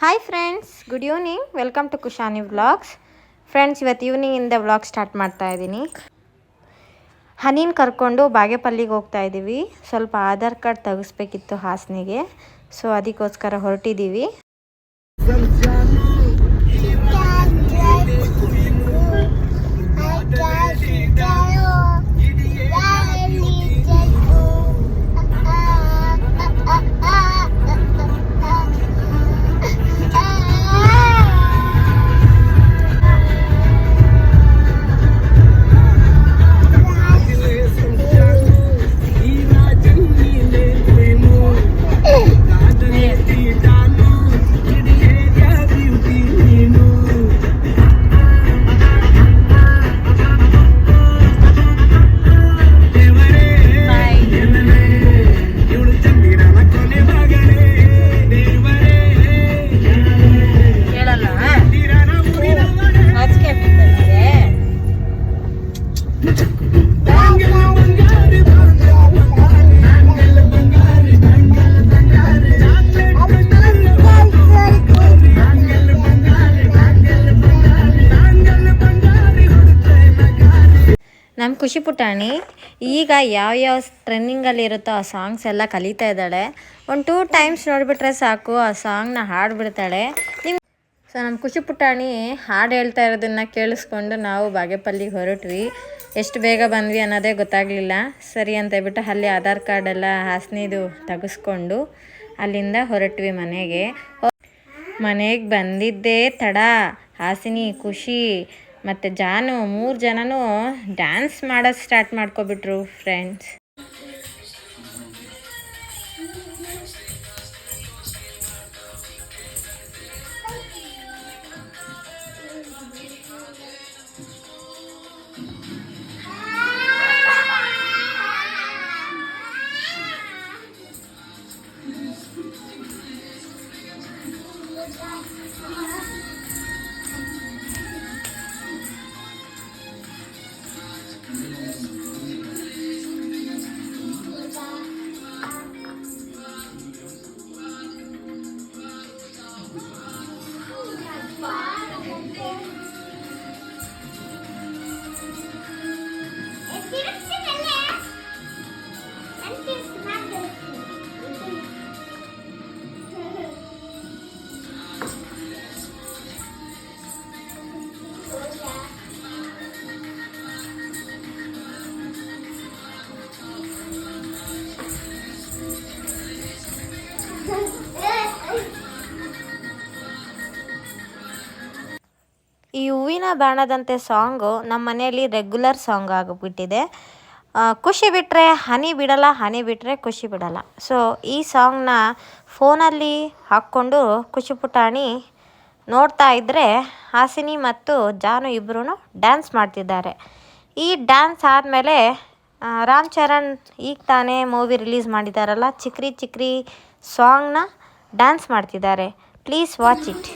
Hi friends, good evening. Welcome to Kushani vlogs. Friends, ಇವತ್ತು ಈವ್ನಿಂಗಿಂದ vlog start ಮಾಡ್ತಾ ಇದ್ದೀನಿ. ಹನಿನ ಕರ್ಕೊಂಡು ಬಾಗೇಪಲ್ಲಿಗೆ ಹೋಗ್ತಾ ಇದ್ದೀವಿ. ಸ್ವಲ್ಪ ಆಧಾರ್ ಕಾರ್ಡ್ ತೆಗಿಸ್ಬೇಕಿತ್ತು ಹಾಸನಿಗೆ, ಸೊ ಅದಕ್ಕೋಸ್ಕರ ಹೊರಟಿದ್ದೀವಿ. ನಮ್ಮ ಖುಷಿ ಪುಟಾಣಿ ಈಗ ಯಾವ್ಯಾವ ಟ್ರೆಂಡಿಂಗಲ್ಲಿರುತ್ತೋ ಆ ಸಾಂಗ್ಸ್ ಎಲ್ಲ ಕಲಿತಾ ಇದ್ದಾಳೆ. ಒಂದು 2 ಟೈಮ್ಸ್ ನೋಡಿಬಿಟ್ರೆ ಸಾಕು, ಆ ಸಾಂಗ್ನ ಹಾಡ್ಬಿಡ್ತಾಳೆ. ಸೊ ನಮ್ಮ ಖುಷಿ ಪುಟಾಣಿ ಹಾಡು ಹೇಳ್ತಾ ಇರೋದನ್ನು ಕೇಳಿಸ್ಕೊಂಡು ನಾವು ಬಾಗೇಪಲ್ಲಿಗೆ ಹೊರಟ್ವಿ. ಎಷ್ಟು ಬೇಗ ಬಂದ್ವಿ ಅನ್ನೋದೇ ಗೊತ್ತಾಗಲಿಲ್ಲ. ಸರಿ ಅಂತ ಹೇಳ್ಬಿಟ್ಟು ಅಲ್ಲಿ ಆಧಾರ್ ಕಾರ್ಡೆಲ್ಲ ಹಾಸನಿದು ತೆಗೆಸ್ಕೊಂಡು ಅಲ್ಲಿಂದ ಹೊರಟ್ವಿ ಮನೆಗೆ ಬಂದಿದ್ದೇ ತಡ. ಹಾಸಿನಿ, ಖುಷಿ ಮತ್ತು ಜಾನು 3 ಜನನೂ ಡ್ಯಾನ್ಸ್ ಮಾಡೋದು ಸ್ಟಾರ್ಟ್ ಮಾಡ್ಕೊಬಿಟ್ರು ಫ್ರೆಂಡ್ಸ್. ಈ ಹೂವಿನ ಬಾಣದಂತೆ ಸಾಂಗು ನಮ್ಮ ಮನೆಯಲ್ಲಿ ರೆಗ್ಯುಲರ್ ಸಾಂಗ್ ಆಗಿಬಿಟ್ಟಿದೆ. ಖುಷಿ ಬಿಟ್ಟರೆ ಹನಿ ಬಿಡಲ್ಲ, ಹನಿ ಬಿಟ್ಟರೆ ಖುಷಿ ಬಿಡಲ್ಲ. ಸೊ ಈ ಸಾಂಗ್ನ ಫೋನಲ್ಲಿ ಹಾಕ್ಕೊಂಡು ಖುಷಿ ಪುಟಾಣಿ ನೋಡ್ತಾ ಇದ್ದರೆ ಹಾಸಿನಿ ಮತ್ತು ಜಾನು ಇಬ್ಬರೂ ಡ್ಯಾನ್ಸ್ ಮಾಡ್ತಿದ್ದಾರೆ. ಈ ಡ್ಯಾನ್ಸ್ ಆದಮೇಲೆ ರಾಮ್ ಚರಣ್ ಈಗ ತಾನೇ ಮೂವಿ ರಿಲೀಸ್ ಮಾಡಿದ್ದಾರಲ್ಲ, ಚಿಕ್ರಿ ಚಿಕ್ರಿ ಸಾಂಗ್ನ ಡ್ಯಾನ್ಸ್ ಮಾಡ್ತಿದ್ದಾರೆ. Please watch it.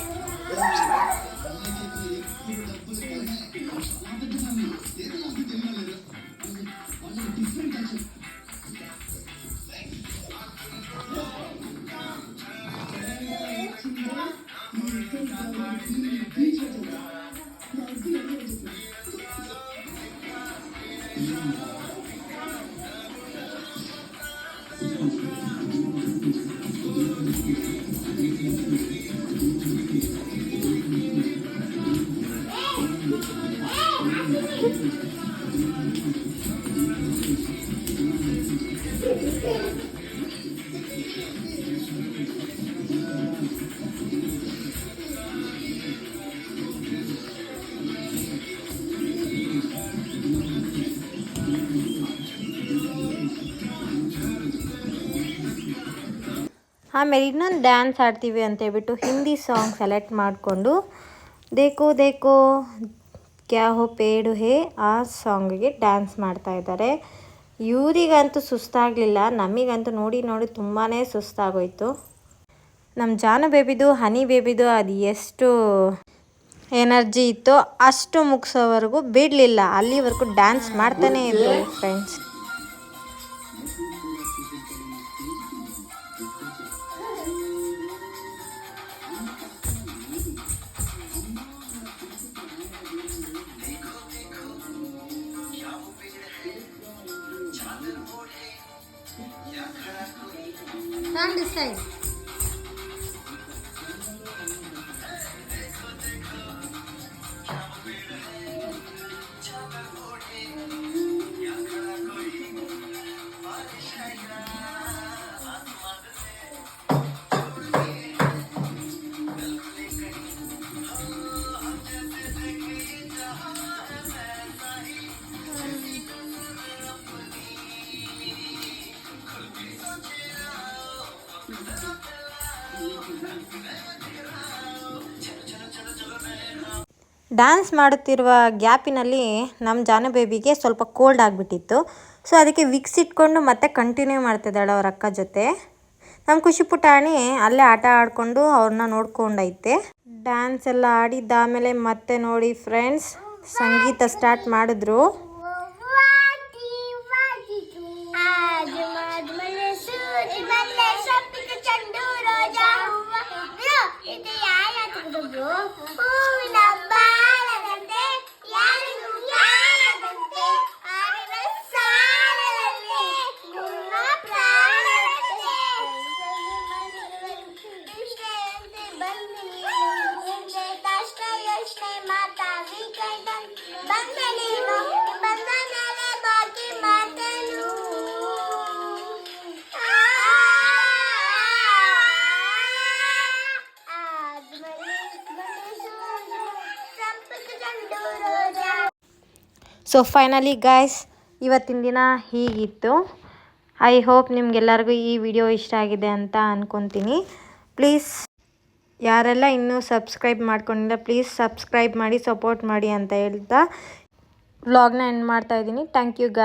ಆಮೇಲೆ ಇನ್ನೊಂದು ಡ್ಯಾನ್ಸ್ ಆಡ್ತೀವಿ ಅಂತೇಳ್ಬಿಟ್ಟು ಹಿಂದಿ ಸಾಂಗ್ ಸೆಲೆಕ್ಟ್ ಮಾಡಿಕೊಂಡು ದೇಕೋ ದೇಕೋ ಕ್ಯಾ ಹೋ ಪೇಡು ಹೇ ಆ ಸಾಂಗಿಗೆ ಡ್ಯಾನ್ಸ್ ಮಾಡ್ತಾ ಇದ್ದಾರೆ. ಇವರಿಗಂತೂ ಸುಸ್ತಾಗಲಿಲ್ಲ, ನಮಗಂತೂ ನೋಡಿ ತುಂಬಾ ಸುಸ್ತಾಗೋಯ್ತು. ನಮ್ಮ ಜಾನು ಬೇಬಿದು, ಹನಿ ಬೇಬಿದು ಅದು ಎಷ್ಟು ಎನರ್ಜಿ ಇತ್ತು ಅಷ್ಟು ಮುಗಿಸೋವರೆಗೂ ಬಿಡಲಿಲ್ಲ, ಅಲ್ಲಿವರೆಗೂ ಡ್ಯಾನ್ಸ್ ಮಾಡ್ತಾನೇ ಇದ್ರು friends. Turn this side. Dance ಮಾಡುತ್ತಿರುವ ಗ್ಯಾಪಿನಲ್ಲಿ ನಮ್ಮ ಜಾನು ಬೇಬಿಗೆ ಸ್ವಲ್ಪ ಕೋಲ್ಡ್ ಆಗಿಬಿಟ್ಟಿತ್ತು. ಸೊ ಅದಕ್ಕೆ ವಿಕ್ಸ್ ಇಟ್ಕೊಂಡು ಮತ್ತೆ ಕಂಟಿನ್ಯೂ ಮಾಡ್ತಿದ್ದಾಳೆ ಅವ್ರ ಅಕ್ಕ ಜೊತೆ. ನಮ್ಮ ಖುಷಿ ಪುಟಾಣಿ ಅಲ್ಲೇ ಆಟ ಆಡಿಕೊಂಡು ಅವ್ರನ್ನ ನೋಡ್ಕೊಂಡೈತೆ. ಡ್ಯಾನ್ಸ್ ಎಲ್ಲ ಆಡಿದ್ದಾದಮೇಲೆ ಮತ್ತೆ ನೋಡಿ ಫ್ರೆಂಡ್ಸ್ ಸಂಗೀತ ಸ್ಟಾರ್ಟ್ ಮಾಡಿದ್ರು. ಸೊ ಫೈನಲಿ ಗೈಸ್ ಇವತ್ತಿನ ದಿನ ಹೀಗಿತ್ತು. ಐ ಹೋಪ್ ನಿಮಗೆಲ್ಲರಿಗೂ ಈ ವಿಡಿಯೋ ಇಷ್ಟ ಆಗಿದೆ ಅಂತ ಅಂದ್ಕೊತೀನಿ. ಪ್ಲೀಸ್ ಯಾರೆಲ್ಲ ಇನ್ನೂ ಸಬ್ಸ್ಕ್ರೈಬ್ ಮಾಡ್ಕೊಂಡಿಲ್ಲ ಪ್ಲೀಸ್ ಸಬ್ಸ್ಕ್ರೈಬ್ ಮಾಡಿ ಸಪೋರ್ಟ್ ಮಾಡಿ ಅಂತ ಹೇಳ್ತಾ ವ್ಲಾಗ್ನ ಎಂಡ್ ಮಾಡ್ತಾಯಿದ್ದೀನಿ. Thank you guys.